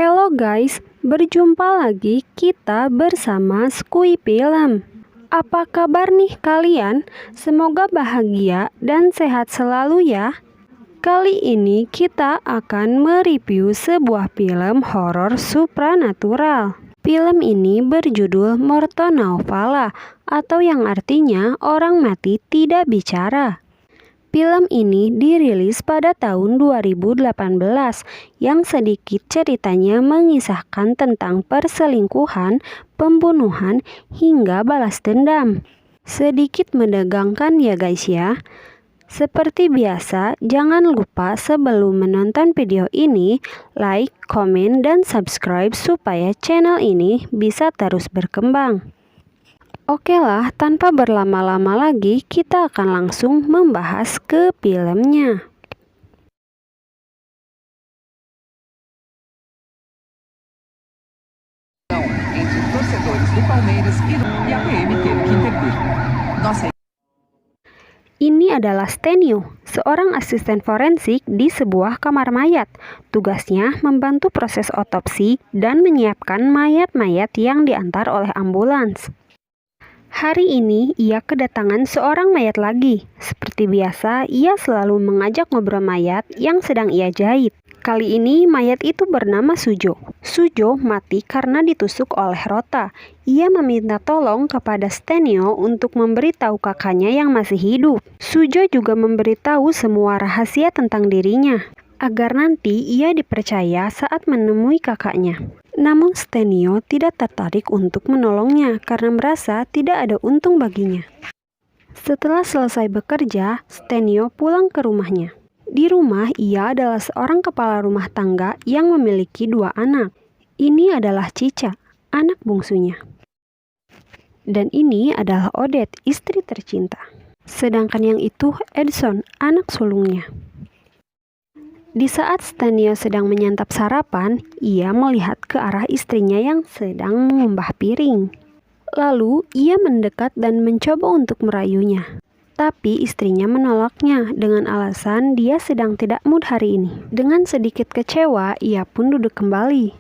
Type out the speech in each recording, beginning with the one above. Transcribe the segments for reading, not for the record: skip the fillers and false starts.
Hello guys, berjumpa lagi kita bersama Skui Film. Apa kabar nih kalian? Semoga bahagia dan sehat selalu ya. Kali ini kita akan mereview sebuah film horor supranatural. Film ini berjudul Morto Non Fala atau yang artinya orang mati tidak bicara. Film ini dirilis pada tahun 2018 yang sedikit ceritanya mengisahkan tentang perselingkuhan, pembunuhan, hingga balas dendam. Sedikit menegangkan ya guys ya. Seperti biasa, jangan lupa sebelum menonton video ini, like, komen, dan subscribe supaya channel ini bisa terus berkembang. Oke lah, tanpa berlama-lama lagi, kita akan langsung membahas ke filmnya. Entre torcedores do Palmeiras e a PM teve que intervir. Ini adalah Stenio, seorang asisten forensik di sebuah kamar mayat. Tugasnya membantu proses otopsi dan menyiapkan mayat-mayat yang diantar oleh ambulans. Hari ini ia kedatangan seorang mayat lagi. Seperti biasa, ia selalu mengajak ngobrol mayat yang sedang ia jahit. Kali ini mayat itu bernama Sujo. Sujo mati karena ditusuk oleh Rota. Ia meminta tolong kepada Stenio untuk memberitahu kakaknya yang masih hidup. Sujo juga memberitahu semua rahasia tentang dirinya, agar nanti ia dipercaya saat menemui kakaknya. Namun Stenio tidak tertarik untuk menolongnya karena merasa tidak ada untung baginya. Setelah selesai bekerja, Stenio pulang ke rumahnya. Di rumah, ia adalah seorang kepala rumah tangga yang memiliki 2 anak. Ini adalah Cica, anak bungsunya. Dan ini adalah Odette, istri tercinta. Sedangkan yang itu Edson, anak sulungnya. Di saat Stenio sedang menyantap sarapan, ia melihat ke arah istrinya yang sedang mengumbah piring. Lalu, ia mendekat dan mencoba untuk merayunya. Tapi istrinya menolaknya dengan alasan dia sedang tidak mood hari ini. Dengan sedikit kecewa, ia pun duduk kembali.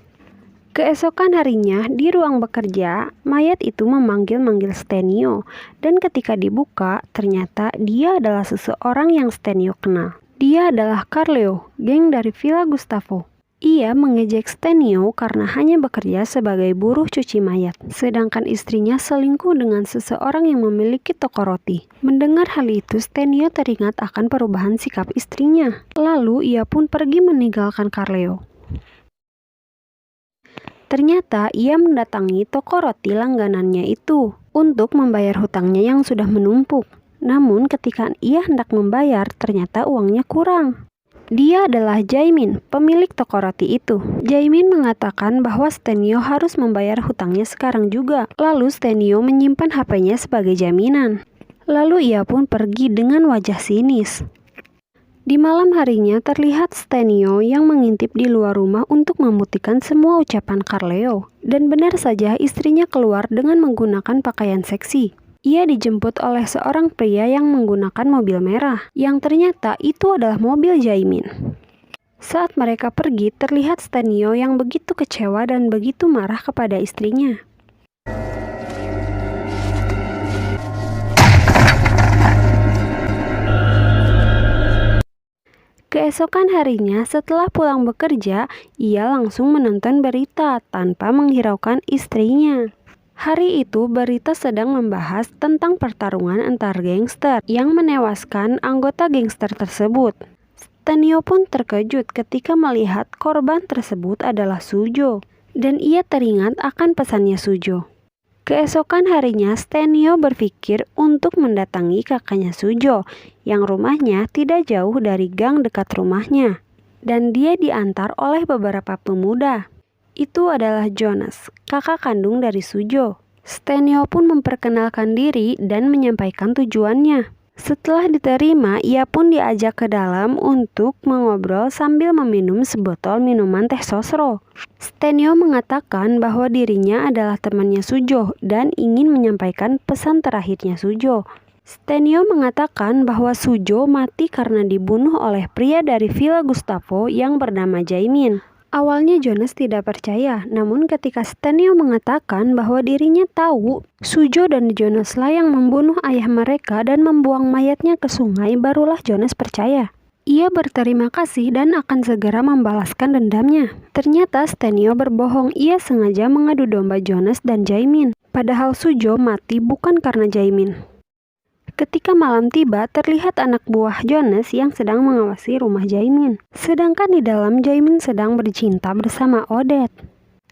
Keesokan harinya, di ruang bekerja, mayat itu memanggil-manggil Stenio. Dan ketika dibuka, ternyata dia adalah seseorang yang Stenio kenal. Dia adalah Carleo, geng dari Villa Gustavo. Ia mengejek Stenio karena hanya bekerja sebagai buruh cuci mayat, sedangkan istrinya selingkuh dengan seseorang yang memiliki toko roti. Mendengar hal itu, Stenio teringat akan perubahan sikap istrinya. Lalu ia pun pergi meninggalkan Carleo. Ternyata ia mendatangi toko roti langganannya itu untuk membayar hutangnya yang sudah menumpuk. Namun ketika ia hendak membayar, ternyata uangnya kurang. Dia adalah Jaimin, pemilik toko roti itu. Jaimin mengatakan bahwa Stenio harus membayar hutangnya sekarang juga. Lalu Stenio menyimpan HP-nya sebagai jaminan. Lalu ia pun pergi dengan wajah sinis. Di malam harinya terlihat Stenio yang mengintip di luar rumah untuk membuktikan semua ucapan Carleo. Dan benar saja istrinya keluar dengan menggunakan pakaian seksi. Ia dijemput oleh seorang pria yang menggunakan mobil merah, yang ternyata itu adalah mobil Jaimin. Saat mereka pergi, terlihat Stenio yang begitu kecewa dan begitu marah kepada istrinya. Keesokan harinya, setelah pulang bekerja, ia langsung menonton berita tanpa menghiraukan istrinya. Hari itu berita sedang membahas tentang pertarungan antar gangster yang menewaskan anggota gangster tersebut. Stenio pun terkejut ketika melihat korban tersebut adalah Sujo, dan ia teringat akan pesannya Sujo. Keesokan harinya Stenio berpikir untuk mendatangi kakaknya Sujo yang rumahnya tidak jauh dari gang dekat rumahnya, dan dia diantar oleh beberapa pemuda. Itu adalah Jonas, kakak kandung dari Sujo. Stenio pun memperkenalkan diri dan menyampaikan tujuannya. Setelah diterima, ia pun diajak ke dalam untuk mengobrol sambil meminum sebotol minuman teh sosro. Stenio mengatakan bahwa dirinya adalah temannya Sujo dan ingin menyampaikan pesan terakhirnya Sujo. Stenio mengatakan bahwa Sujo mati karena dibunuh oleh pria dari Villa Gustavo yang bernama Jaimin. Awalnya Jonas tidak percaya, namun ketika Stenio mengatakan bahwa dirinya tahu Sujo dan Jonaslah yang membunuh ayah mereka dan membuang mayatnya ke sungai, barulah Jonas percaya. Ia berterima kasih dan akan segera membalaskan dendamnya. Ternyata Stenio berbohong, ia sengaja mengadu domba Jonas dan Jaimin. Padahal Sujo mati bukan karena Jaimin. Ketika malam tiba, terlihat anak buah Jonas yang sedang mengawasi rumah Jaimin. Sedangkan di dalam Jaimin sedang bercinta bersama Odette.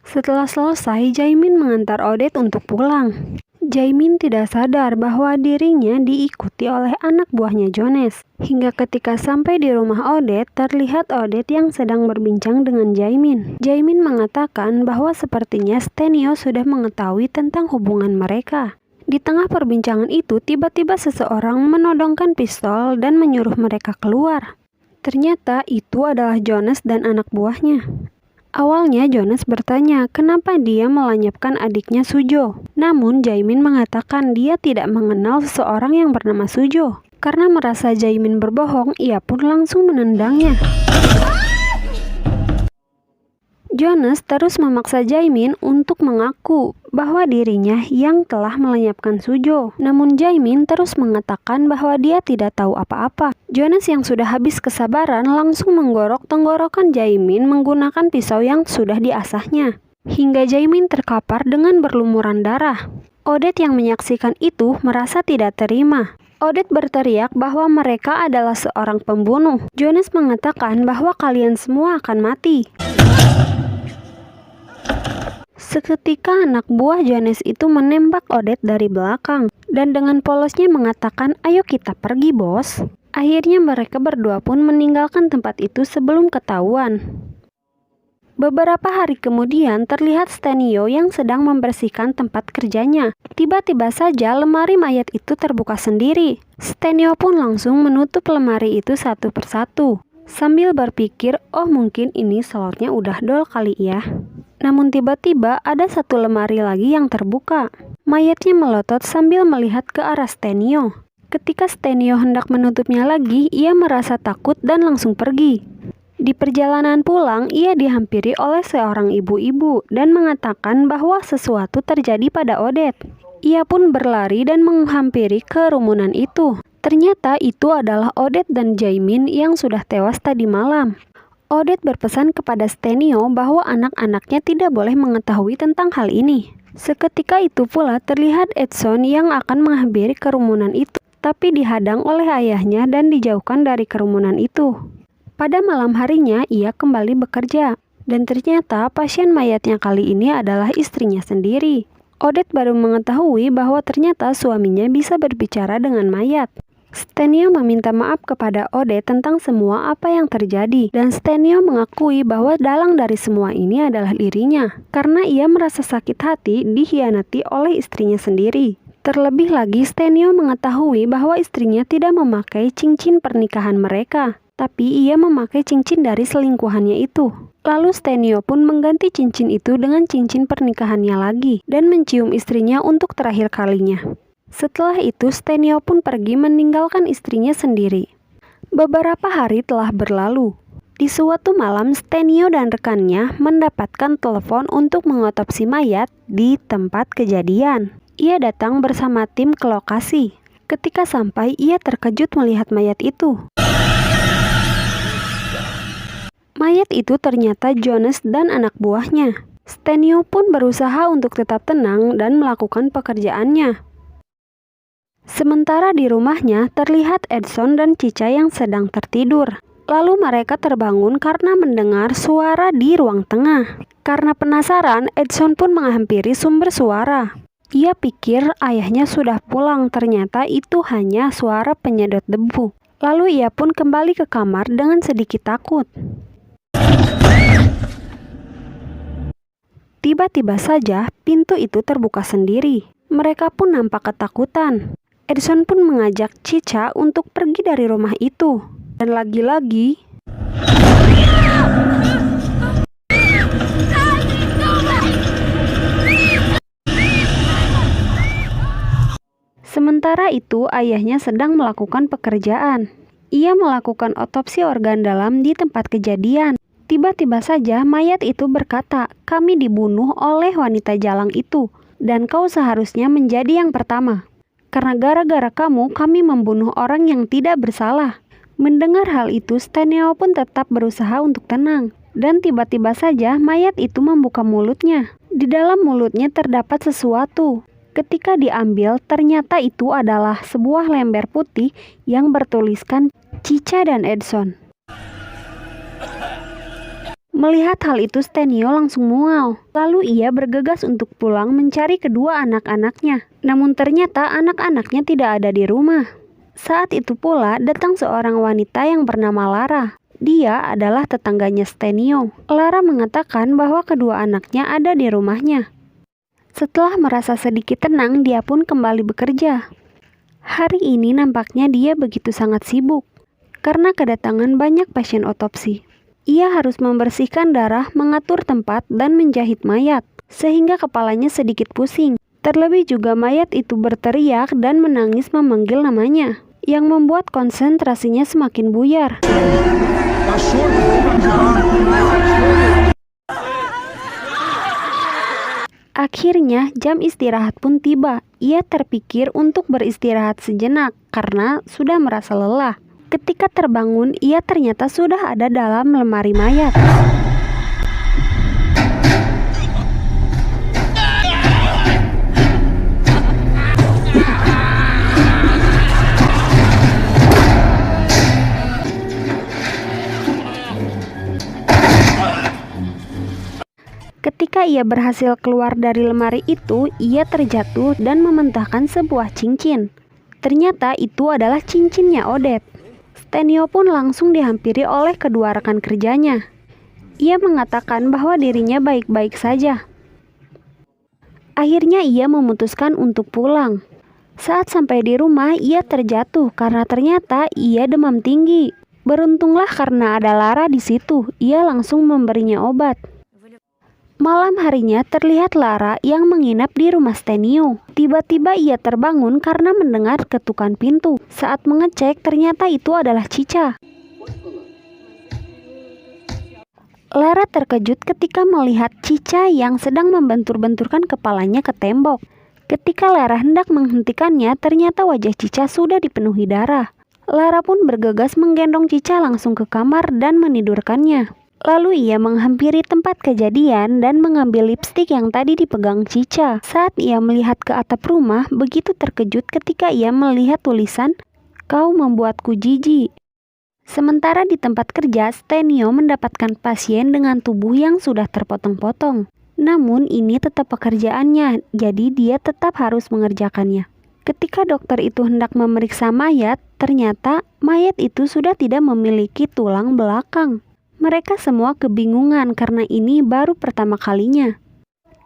Setelah selesai, Jaimin mengantar Odette untuk pulang. Jaimin tidak sadar bahwa dirinya diikuti oleh anak buahnya Jonas. Hingga ketika sampai di rumah Odette, terlihat Odette yang sedang berbincang dengan Jaimin. Jaimin mengatakan bahwa sepertinya Stenio sudah mengetahui tentang hubungan mereka. Di tengah perbincangan itu, tiba-tiba seseorang menodongkan pistol dan menyuruh mereka keluar. Ternyata itu adalah Jonas dan anak buahnya. Awalnya Jonas bertanya kenapa dia melenyapkan adiknya Sujo. Namun Jaimin mengatakan dia tidak mengenal seseorang yang bernama Sujo. Karena merasa Jaimin berbohong, ia pun langsung menendangnya. Jonas terus memaksa Jaimin untuk mengaku bahwa dirinya yang telah melenyapkan Sujo. Namun Jaimin terus mengatakan bahwa dia tidak tahu apa-apa. Jonas yang sudah habis kesabaran langsung menggorok tenggorokan Jaimin menggunakan pisau yang sudah diasahnya. Hingga Jaimin terkapar dengan berlumuran darah. Odette yang menyaksikan itu merasa tidak terima. Odette berteriak bahwa mereka adalah seorang pembunuh. Jonas mengatakan bahwa kalian semua akan mati. Seketika anak buah Jonas itu menembak Odette dari belakang dan dengan polosnya mengatakan, "Ayo kita pergi, bos." Akhirnya mereka berdua pun meninggalkan tempat itu sebelum ketahuan. Beberapa hari kemudian terlihat Stenio yang sedang membersihkan tempat kerjanya. Tiba-tiba saja lemari mayat itu terbuka sendiri. Stenio pun langsung menutup lemari itu satu persatu. Sambil berpikir, oh mungkin ini slotnya udah dol kali ya. Namun tiba-tiba ada satu lemari lagi yang terbuka. Mayatnya melotot sambil melihat ke arah Stenio. Ketika Stenio hendak menutupnya lagi, ia merasa takut dan langsung pergi. Di perjalanan pulang, ia dihampiri oleh seorang ibu-ibu dan mengatakan bahwa sesuatu terjadi pada Odette. Ia pun berlari dan menghampiri kerumunan itu. Ternyata itu adalah Odette dan Jaimin yang sudah tewas tadi malam. Odette berpesan kepada Stenio bahwa anak-anaknya tidak boleh mengetahui tentang hal ini. Seketika itu pula terlihat Edson yang akan menghampiri kerumunan itu, tapi dihadang oleh ayahnya dan dijauhkan dari kerumunan itu. Pada malam harinya ia kembali bekerja, dan ternyata pasien mayatnya kali ini adalah istrinya sendiri. Odette baru mengetahui bahwa ternyata suaminya bisa berbicara dengan mayat. Stenio meminta maaf kepada Odette tentang semua apa yang terjadi, dan Stenio mengakui bahwa dalang dari semua ini adalah dirinya, karena ia merasa sakit hati dikhianati oleh istrinya sendiri. Terlebih lagi Stenio mengetahui bahwa istrinya tidak memakai cincin pernikahan mereka, tapi ia memakai cincin dari selingkuhannya itu. Lalu Stenio pun mengganti cincin itu dengan cincin pernikahannya lagi, dan mencium istrinya untuk terakhir kalinya. Setelah itu Stenio pun pergi meninggalkan istrinya sendiri. Beberapa hari telah berlalu. Di suatu malam Stenio dan rekannya mendapatkan telepon untuk mengotopsi mayat di tempat kejadian. Ia datang bersama tim ke lokasi. Ketika sampai, ia terkejut melihat mayat itu. Mayat itu ternyata Jonas dan anak buahnya. Stenio pun berusaha untuk tetap tenang dan melakukan pekerjaannya. Sementara di rumahnya terlihat Edson dan Cica yang sedang tertidur. Lalu mereka terbangun karena mendengar suara di ruang tengah. Karena penasaran, Edson pun menghampiri sumber suara. Ia pikir ayahnya sudah pulang, ternyata itu hanya suara penyedot debu. Lalu ia pun kembali ke kamar dengan sedikit takut. Tiba-tiba saja pintu itu terbuka sendiri. Mereka pun nampak ketakutan. Edson pun mengajak Cica untuk pergi dari rumah itu. Dan lagi-lagi, sementara itu ayahnya sedang melakukan pekerjaan. Ia melakukan otopsi organ dalam di tempat kejadian. Tiba-tiba saja mayat itu berkata, "Kami dibunuh oleh wanita jalang itu, dan kau seharusnya menjadi yang pertama. Karena gara-gara kamu, kami membunuh orang yang tidak bersalah." Mendengar hal itu, Stenio pun tetap berusaha untuk tenang. Dan tiba-tiba saja mayat itu membuka mulutnya. Di dalam mulutnya terdapat sesuatu. Ketika diambil, ternyata itu adalah sebuah lembar putih yang bertuliskan Cica dan Edson. Melihat hal itu, Stenio langsung mual. Lalu ia bergegas untuk pulang mencari kedua anak-anaknya. Namun ternyata anak-anaknya tidak ada di rumah. Saat itu pula datang seorang wanita yang bernama Lara. Dia adalah tetangganya Stenio. Lara mengatakan bahwa kedua anaknya ada di rumahnya. Setelah merasa sedikit tenang, dia pun kembali bekerja. Hari ini nampaknya dia begitu sangat sibuk karena kedatangan banyak pasien otopsi. Ia harus membersihkan darah, mengatur tempat, dan menjahit mayat, sehingga kepalanya sedikit pusing. Terlebih juga mayat itu berteriak dan menangis memanggil namanya, yang membuat konsentrasinya semakin buyar. Akhirnya jam istirahat pun tiba. Ia terpikir untuk beristirahat sejenak karena sudah merasa lelah. Ketika terbangun, ia ternyata sudah ada dalam lemari mayat. Ketika ia berhasil keluar dari lemari itu, ia terjatuh dan mementahkan sebuah cincin. Ternyata itu adalah cincinnya Odette. Stenio pun langsung dihampiri oleh kedua rekan kerjanya. Ia mengatakan bahwa dirinya baik-baik saja. Akhirnya ia memutuskan untuk pulang. Saat sampai di rumah, ia terjatuh karena ternyata ia demam tinggi. Beruntunglah karena ada Lara di situ, ia langsung memberinya obat. Malam harinya terlihat Lara yang menginap di rumah Stenio. Tiba-tiba ia terbangun karena mendengar ketukan pintu. Saat mengecek, ternyata itu adalah Cica. Lara terkejut ketika melihat Cica yang sedang membentur-benturkan kepalanya ke tembok. Ketika Lara hendak menghentikannya, ternyata wajah Cica sudah dipenuhi darah. Lara pun bergegas menggendong Cica langsung ke kamar dan menidurkannya. Lalu ia menghampiri tempat kejadian dan mengambil lipstik yang tadi dipegang Cica. Saat ia melihat ke atap rumah, begitu terkejut ketika ia melihat tulisan, "Kau membuatku jijik." Sementara di tempat kerja, Stenio mendapatkan pasien dengan tubuh yang sudah terpotong-potong. Namun ini tetap pekerjaannya, jadi dia tetap harus mengerjakannya. Ketika dokter itu hendak memeriksa mayat, ternyata mayat itu sudah tidak memiliki tulang belakang. Mereka semua kebingungan karena ini baru pertama kalinya.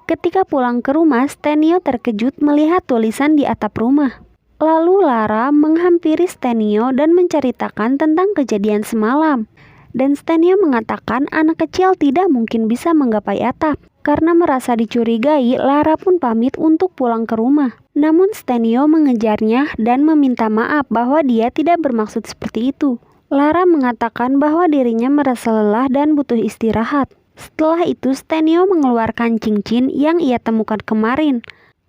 Ketika pulang ke rumah, Stenio terkejut melihat tulisan di atap rumah. Lalu Lara menghampiri Stenio dan menceritakan tentang kejadian semalam. Dan Stenio mengatakan anak kecil tidak mungkin bisa menggapai atap. Karena merasa dicurigai, Lara pun pamit untuk pulang ke rumah. Namun Stenio mengejarnya dan meminta maaf bahwa dia tidak bermaksud seperti itu. Lara mengatakan bahwa dirinya merasa lelah dan butuh istirahat. Setelah itu, Stenio mengeluarkan cincin yang ia temukan kemarin.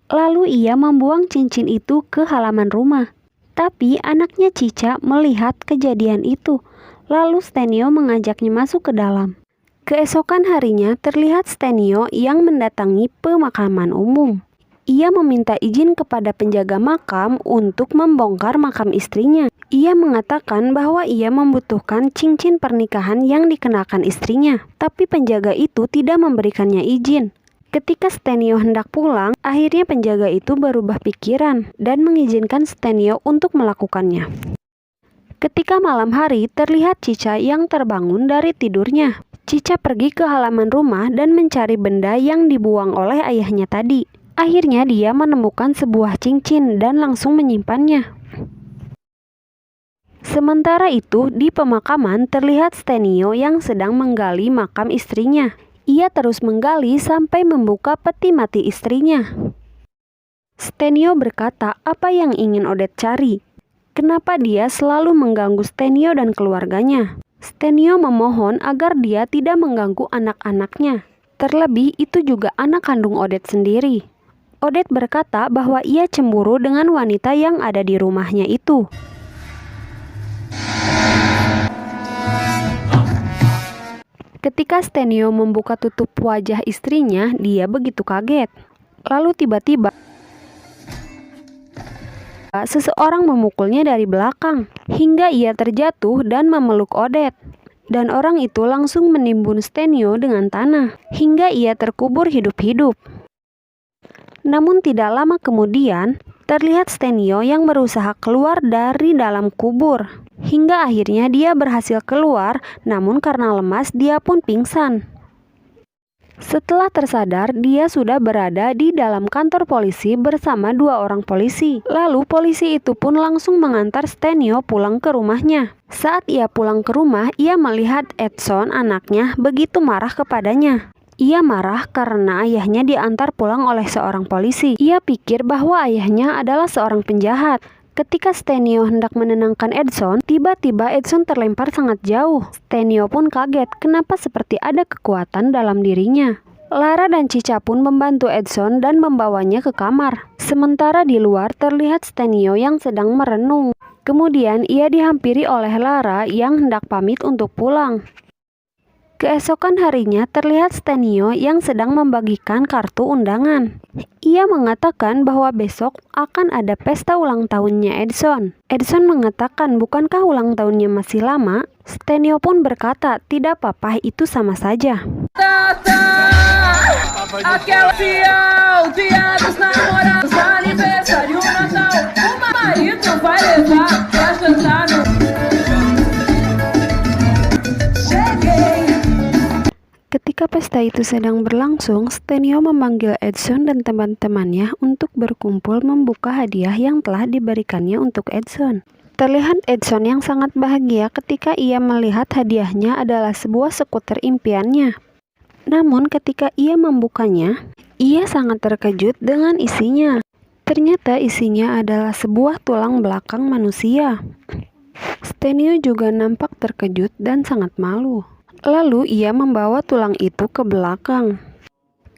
Lalu ia membuang cincin itu ke halaman rumah. Tapi anaknya Cica melihat kejadian itu. Lalu Stenio mengajaknya masuk ke dalam. Keesokan harinya terlihat Stenio yang mendatangi pemakaman umum. Ia meminta izin kepada penjaga makam untuk membongkar makam istrinya. Ia mengatakan bahwa ia membutuhkan cincin pernikahan yang dikenakan istrinya, tapi penjaga itu tidak memberikannya izin. Ketika Stenio hendak pulang, akhirnya penjaga itu berubah pikiran dan mengizinkan Stenio untuk melakukannya. Ketika malam hari, terlihat Cica yang terbangun dari tidurnya. Cica pergi ke halaman rumah dan mencari benda yang dibuang oleh ayahnya tadi. Akhirnya dia menemukan sebuah cincin dan langsung menyimpannya. Sementara itu, di pemakaman terlihat Stenio yang sedang menggali makam istrinya. Ia terus menggali sampai membuka peti mati istrinya. Stenio berkata apa yang ingin Odette cari. Kenapa dia selalu mengganggu Stenio dan keluarganya? Stenio memohon agar dia tidak mengganggu anak-anaknya. Terlebih itu juga anak kandung Odette sendiri. Odette berkata bahwa ia cemburu dengan wanita yang ada di rumahnya itu. Ketika Stenio membuka tutup wajah istrinya, dia begitu kaget. Lalu tiba-tiba seseorang memukulnya dari belakang hingga ia terjatuh dan memeluk Odette. Dan orang itu langsung menimbun Stenio dengan tanah hingga ia terkubur hidup-hidup. Namun tidak lama kemudian, terlihat Stenio yang berusaha keluar dari dalam kubur. Hingga akhirnya dia berhasil keluar, namun karena lemas dia pun pingsan. Setelah tersadar, dia sudah berada di dalam kantor polisi bersama 2 orang polisi. Lalu polisi itu pun langsung mengantar Stenio pulang ke rumahnya. Saat ia pulang ke rumah, ia melihat Edson, anaknya, begitu marah kepadanya. Ia marah karena ayahnya diantar pulang oleh seorang polisi. Ia pikir bahwa ayahnya adalah seorang penjahat. Ketika Stenio hendak menenangkan Edson, tiba-tiba Edson terlempar sangat jauh. Stenio pun kaget kenapa seperti ada kekuatan dalam dirinya. Lara dan Cica pun membantu Edson dan membawanya ke kamar. Sementara di luar terlihat Stenio yang sedang merenung. Kemudian ia dihampiri oleh Lara yang hendak pamit untuk pulang. Keesokan harinya terlihat Stenio yang sedang membagikan kartu undangan. Ia mengatakan bahwa besok akan ada pesta ulang tahunnya Edson. Edson mengatakan bukankah ulang tahunnya masih lama? Stenio pun berkata tidak apa-apa, itu sama saja. Ketika pesta itu sedang berlangsung, Stenio memanggil Edson dan teman-temannya untuk berkumpul membuka hadiah yang telah diberikannya untuk Edson. Terlihat Edson yang sangat bahagia ketika ia melihat hadiahnya adalah sebuah skuter impiannya. Namun ketika ia membukanya, ia sangat terkejut dengan isinya. Ternyata isinya adalah sebuah tulang belakang manusia. Stenio juga nampak terkejut dan sangat malu. Lalu ia membawa tulang itu ke belakang.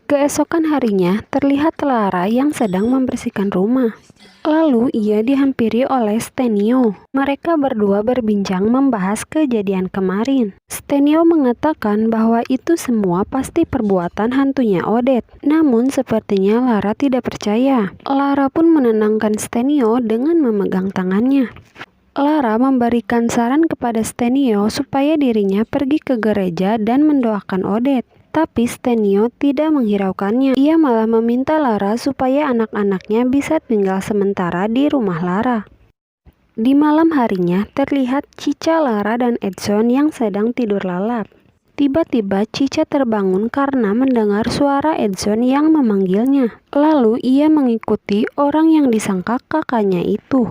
Keesokan harinya terlihat Lara yang sedang membersihkan rumah. Lalu ia dihampiri oleh Stenio. Mereka berdua berbincang membahas kejadian kemarin. Stenio mengatakan bahwa itu semua pasti perbuatan hantunya Odette. Namun sepertinya Lara tidak percaya. Lara pun menenangkan Stenio dengan memegang tangannya. Lara memberikan saran kepada Stenio supaya dirinya pergi ke gereja dan mendoakan Odette. Tapi Stenio tidak menghiraukannya. Ia malah meminta Lara supaya anak-anaknya bisa tinggal sementara di rumah Lara. Di malam harinya terlihat Cica, Lara, dan Edson yang sedang tidur lalap. Tiba-tiba Cica terbangun karena mendengar suara Edson yang memanggilnya. Lalu ia mengikuti orang yang disangka kakaknya itu.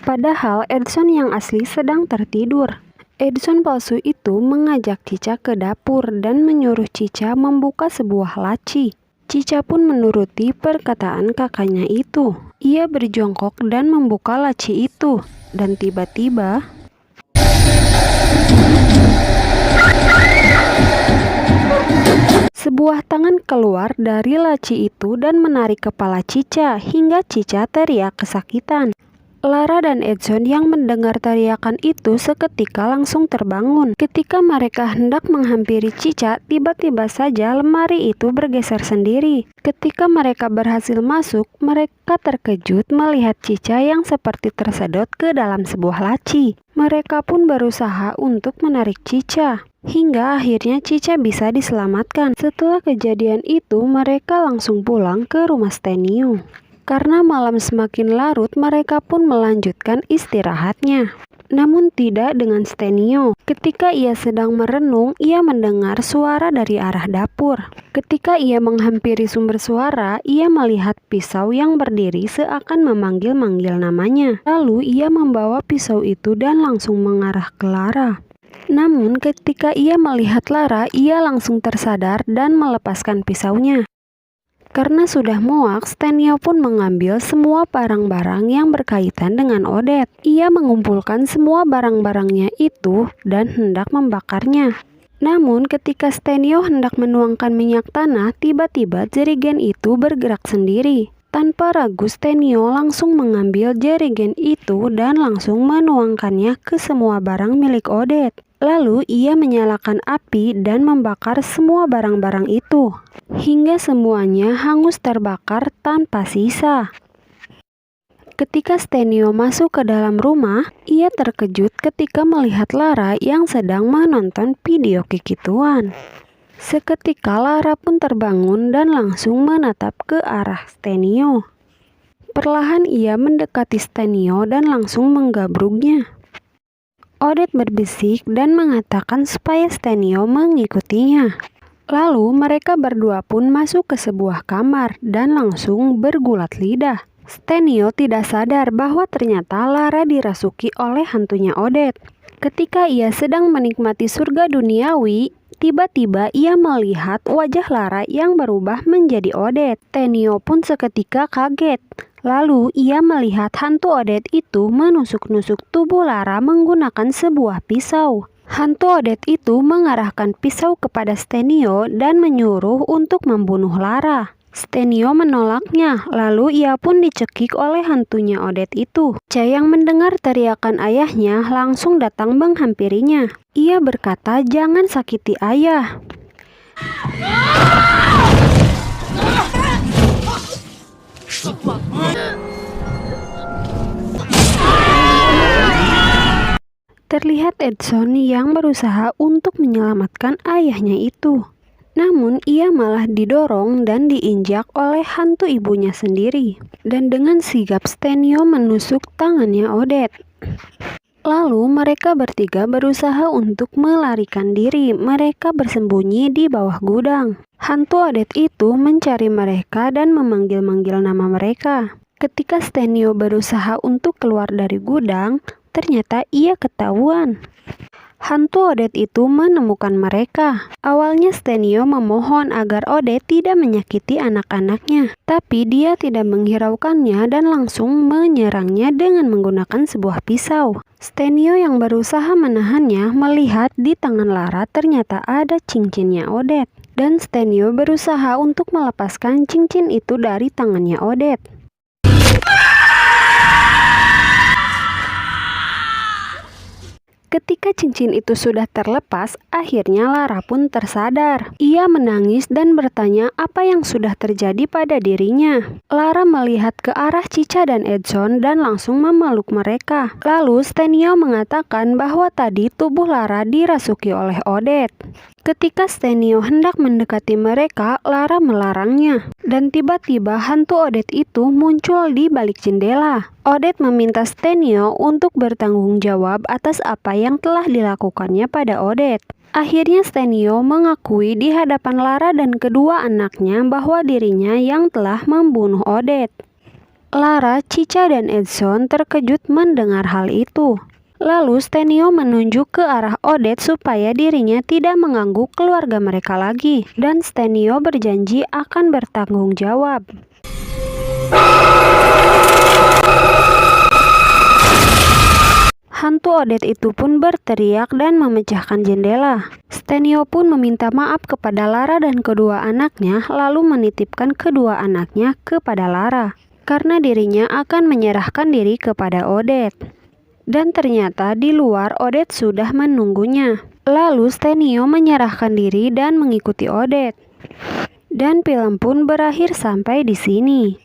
Padahal Edson yang asli sedang tertidur. Edson palsu itu mengajak Cica ke dapur dan menyuruh Cica membuka sebuah laci. Cica pun menuruti perkataan kakaknya itu. Ia berjongkok dan membuka laci itu. Dan tiba-tiba sebuah tangan keluar dari laci itu dan menarik kepala Cica hingga Cica teriak kesakitan. Lara dan Edson yang mendengar teriakan itu seketika langsung terbangun. Ketika mereka hendak menghampiri Cica, tiba-tiba saja lemari itu bergeser sendiri. Ketika mereka berhasil masuk, mereka terkejut melihat Cica yang seperti tersedot ke dalam sebuah laci. Mereka pun berusaha untuk menarik Cica, hingga akhirnya Cica bisa diselamatkan. Setelah kejadian itu, mereka langsung pulang ke rumah Stenio. Karena malam semakin larut, mereka pun melanjutkan istirahatnya. Namun tidak dengan Stenio. Ketika ia sedang merenung, ia mendengar suara dari arah dapur. Ketika ia menghampiri sumber suara, ia melihat pisau yang berdiri seakan memanggil-manggil namanya. Lalu ia membawa pisau itu dan langsung mengarah ke Lara. Namun ketika ia melihat Lara, ia langsung tersadar dan melepaskan pisaunya. Karena sudah muak, Stenio pun mengambil semua barang-barang yang berkaitan dengan Odette. Ia mengumpulkan semua barang-barangnya itu dan hendak membakarnya. Namun ketika Stenio hendak menuangkan minyak tanah, tiba-tiba jerigen itu bergerak sendiri. Tanpa ragu, Stenio langsung mengambil jerigen itu dan langsung menuangkannya ke semua barang milik Odette. Lalu ia menyalakan api dan membakar semua barang-barang itu, hingga semuanya hangus terbakar tanpa sisa. Ketika Stenio masuk ke dalam rumah, ia terkejut ketika melihat Lara yang sedang menonton video kikituan. Seketika Lara pun terbangun dan langsung menatap ke arah Stenio. Perlahan ia mendekati Stenio dan langsung menggabruknya. Odette berbisik dan mengatakan supaya Stenio mengikutinya. Lalu mereka berdua pun masuk ke sebuah kamar dan langsung bergulat lidah. Stenio tidak sadar bahwa ternyata Lara dirasuki oleh hantunya Odette. Ketika ia sedang menikmati surga duniawi, tiba-tiba ia melihat wajah Lara yang berubah menjadi Odette. Stenio pun seketika kaget. Lalu ia melihat hantu Odette itu menusuk-nusuk tubuh Lara menggunakan sebuah pisau. Hantu Odette itu mengarahkan pisau kepada Stenio dan menyuruh untuk membunuh Lara. Stenio menolaknya, lalu ia pun dicekik oleh hantunya Odette itu. Chayang mendengar teriakan ayahnya langsung datang menghampirinya. Ia berkata, "Jangan sakiti ayah." Terlihat Edson yang berusaha untuk menyelamatkan ayahnya itu. Namun ia malah didorong dan diinjak oleh hantu ibunya sendiri. Dan dengan sigap Stenio menusuk tangannya Odette. Lalu mereka bertiga berusaha untuk melarikan diri. Mereka bersembunyi di bawah gudang. Hantu Odette itu mencari mereka dan memanggil-manggil nama mereka. Ketika Stenio berusaha untuk keluar dari gudang, ternyata ia ketahuan. Hantu Odette itu menemukan mereka. Awalnya Stenio memohon agar Odette tidak menyakiti anak-anaknya, tapi dia tidak menghiraukannya dan langsung menyerangnya dengan menggunakan sebuah pisau. Stenio yang berusaha menahannya melihat di tangan Lara ternyata ada cincinnya Odette, dan Stenio berusaha untuk melepaskan cincin itu dari tangannya Odette. Ketika cincin itu sudah terlepas, akhirnya Lara pun tersadar. Ia menangis dan bertanya apa yang sudah terjadi pada dirinya. Lara melihat ke arah Cica dan Edson dan langsung memeluk mereka. Lalu Stenio mengatakan bahwa tadi tubuh Lara dirasuki oleh Odette. Ketika Stenio hendak mendekati mereka, Lara melarangnya. Dan tiba-tiba hantu Odette itu muncul di balik jendela. Odette meminta Stenio untuk bertanggung jawab atas apa yang telah dilakukannya pada Odette. Akhirnya Stenio mengakui di hadapan Lara dan kedua anaknya bahwa dirinya yang telah membunuh Odette. Lara, Cica, dan Edson terkejut mendengar hal itu. Lalu Stenio menunjuk ke arah Odette supaya dirinya tidak mengganggu keluarga mereka lagi. Dan Stenio berjanji akan bertanggung jawab. Hantu Odette itu pun berteriak dan memecahkan jendela. Stenio pun meminta maaf kepada Lara dan kedua anaknya, lalu menitipkan kedua anaknya kepada Lara, karena dirinya akan menyerahkan diri kepada Odette. Dan ternyata di luar Odette sudah menunggunya. Lalu Stenio menyerahkan diri dan mengikuti Odette. Dan film pun berakhir sampai di sini.